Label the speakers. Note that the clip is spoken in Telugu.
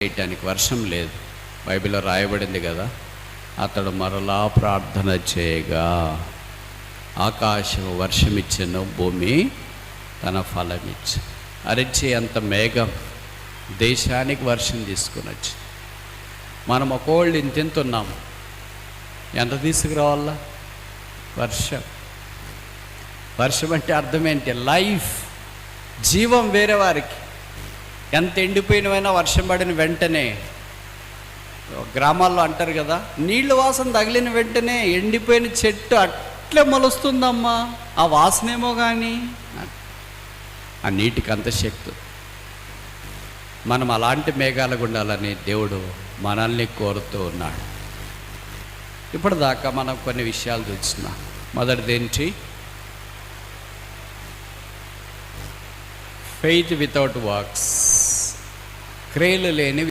Speaker 1: చేయటానికి వర్షం లేదు. బైబిల్లో రాయబడింది కదా, అతడు మరలా ప్రార్థన చేయగా ఆకాశం వర్షమిచ్చెను, భూమి తన ఫలమిచ్చు. అరిచే అంత మేఘం దేశానికి వర్షం తీసుకుని వచ్చి మనం ఒక్కోళ్ళు ఇంతెంతున్నాము. ఎంత తీసుకురావాలా? వర్షం అంటే అర్థం ఏంటి? లైఫ్, జీవం వేరే వారికి. ఎంత ఎండిపోయినవైనా వర్షం పడిన వెంటనే, గ్రామాల్లో అంటారు కదా, నీళ్ళు వాసన తగిలిన వెంటనే ఎండిపోయిన చెట్టు అట్లే మొలుస్తుందమ్మా, ఆ వాసనేమో కానీ ఆ నీటికి అంత శక్తి. మనం అలాంటి మేఘాలకు ఉండాలని దేవుడు మనల్ని కోరుతూ ఉన్నాడు. ఇప్పటిదాకా మనం కొన్ని విషయాలు చూస్తున్నాం. మొదటిది ఏంటి? ఫెయిత్ వితౌట్ వర్క్స్, క్రియలు లేని